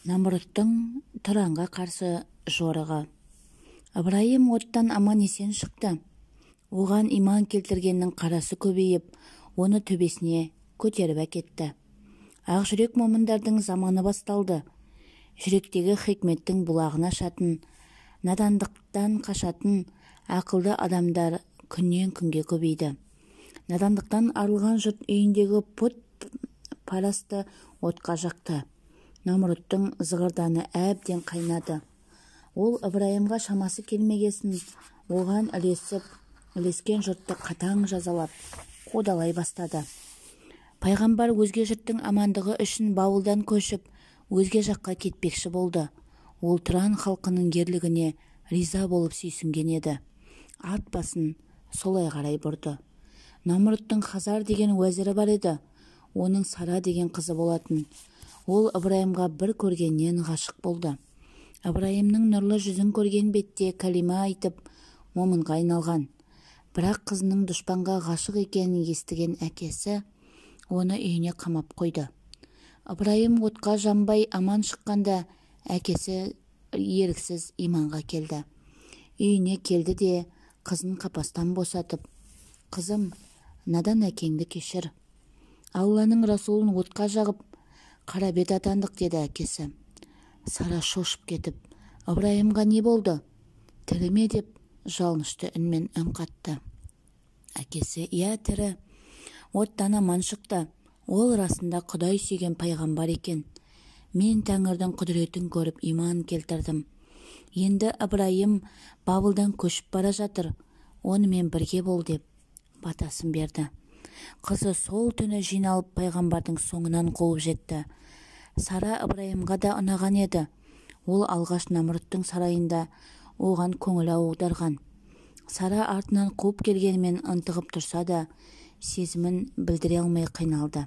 Намруттың Тұранға қарсы жорығы. Ыбырайым оттан аман есен шықты. Оған иман келтіргеннің қарасы көбейіп, оны төбесіне көтеріп әкетті. Ақ жүрек момындардың заманы басталды. Жүректегі хикметтің бұлағына шатын, надандықтан қашатын ақылды адамдар күннен күнге көбейді. Надандықтан арылған жұрт үйіндегі пұт парасты отқа жақты. Намруттың зығырданы әбден қайнады. Ол Ыбырайымға шамасы келмегесін, оған ілескен жұртты қатаң жазалап, қудалай бастады. Пайғамбар өзге жұрттың амандығы үшін бауылдан көшіп, өзге жаққа кетпекші болды. Ол Тұран халқының ерлігіне риза болып сүйсінген еді. Ат басын солай қарай бұрды. Намруттың Хазар деген уәзірі бар еді. Оның Сара деген қызы болатын. Ол Ыбырайымға бір көргеннен ғашық болды. Ыбырайымның нұрлы жүзін көрген бетте кәлима айтып, момынға айналған. Бірақ қызының дұшпанға ғашық екенін естіген әкесі оны үйіне қамап қойды. Ыбырайым отқа жанбай аман шыққанда әкесі еріксіз иманға келді. Үйіне келді де қызын қапастан босатып, «Қызым, надан әкеңді кешір. Алланың расулын отқа жағып, қара бет атандық», деді әкесі. Сара шошып кетіп, «Ыбырайымға не болды? Тірі ме?» деп жалынышты үнмен үн қатты. Әкесі, «Иә, тірі. Оттан аман шықты. Ол расында Құдай сүйген пайғамбар екен. Мен Тәңірдің құдіретін көріп иман келтірдім. Енді Ыбырайым Бабылдан көшіп бара жатыр. Онымен бірге бол», деп батасын берді. Қызы сол түні жиналып пайғамбардың соңынан қуып жетті. Сара Ыбырайымға да ұнаған еді. Ол алғаш Намруттың сарайында оған көңіл аударған. Сара артынан қуып келгенімен ынтығып тұрса да, сезімін білдіре алмай қиналды.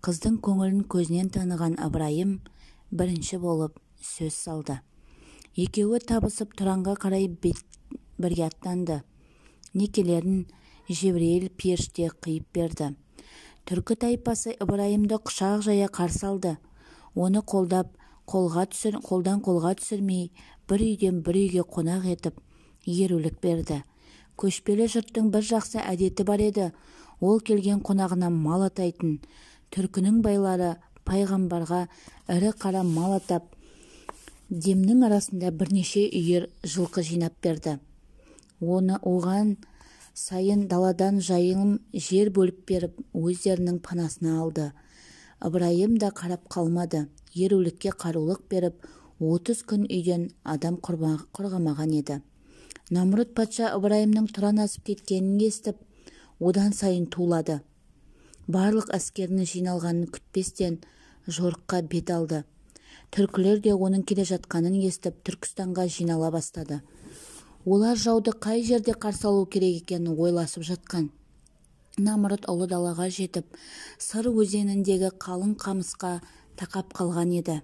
Қыздың көңілін көзінен таныған Ыбырайым бірінші болып сөз салды. Екеуі табысып Тұранға қарай бірге аттанды. Некелерін Жебірейіл періште қиып берді. Түркі тайпасы Ыбырайымды құшақ жая қарсы алды. Оны қолдан қолға түсірмей, бір үйден бір үйге қонақ етіп, ерулік берді. Көшпелі жұрттың бір жақсы әдеті бар еді. Ол келген қонағына мал атайтын. Түркінің байлары пайғамбарға ірі қара мал атап, демнің арасында бірнеше үйір жылқы жинап берді. Оған сайын даладан жайылым жер бөліп беріп, өздерінің панасына алды. Ыбырайым да қарап қалмады. Ерулікке қарулық беріп, 30 күн үйден адам құрғамаған еді. Намрут патша Ыбырайымның Тұран асып кеткенін естіп, одан сайын тулады. Барлық әскерінің жиналғанын күтпестен жорыққа бет алды. Түркілер де оның келе жатқанын естіп, Түркістанға жинала бастады. Олар жауды қай жерде қарсы алу керек екенін ойласып жатқан. Намрут ұлы далаға жетіп, Сыр өзеніндегі қалың қамысқа тақап қалған еді.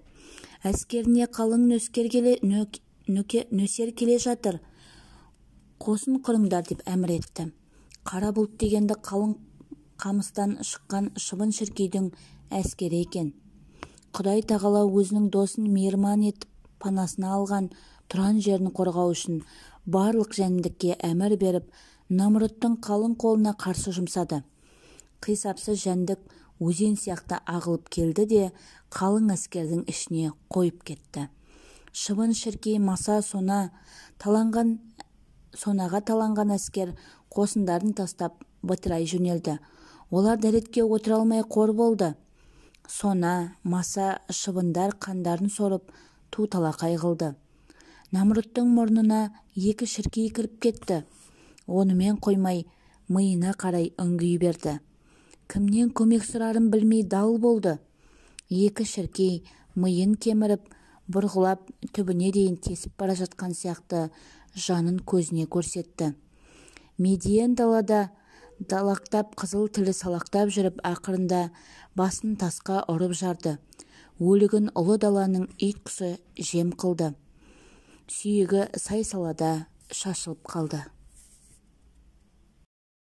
Әскеріне қалың нөсер келе жатыр. «Қосын құрыңдар», деп әмір етті. Қара бұлт дегенді қалың қамыстан шыққан шыбын шіркейдің әскері екен. Құдай тағала өзінің досын мейірман етіп панасына алған Тұран жерін қорғау үшін барлық жәндікке әмір беріп, Намруттың қалың қолына қарсы жұмсады. Қисапсыз жәндік өзен сияқты ағылып келді де қалың әскердің ішіне қойып кетті. Шыбын шіркей маса сонаға таланған әскер қосындарын тастап бытырай жөнелді. Олар дәретке отыра алмай қор болды. Сона, маса, шыбындар қандарын сорып ту-талақай қылды. Намруттың мұрнына 2 шіркей кіріп кетті. Онымен қоймай, миына қарай үңгей берді. Кімнен көмек сұрарын білмей дал болды. 2 шіркей миын кеміріп, бұрғылап түбіне дейін тесіп бара жатқан сияқты жанын көзіне көрсетті. Медиен далада далақтап, қызыл тілі салақтап жүріп, ақырында басын тасқа ұрып жарды. Өлігін ұлы даланың ит құсы жем қылды. Сүйегі сай-салада шашылып қалды.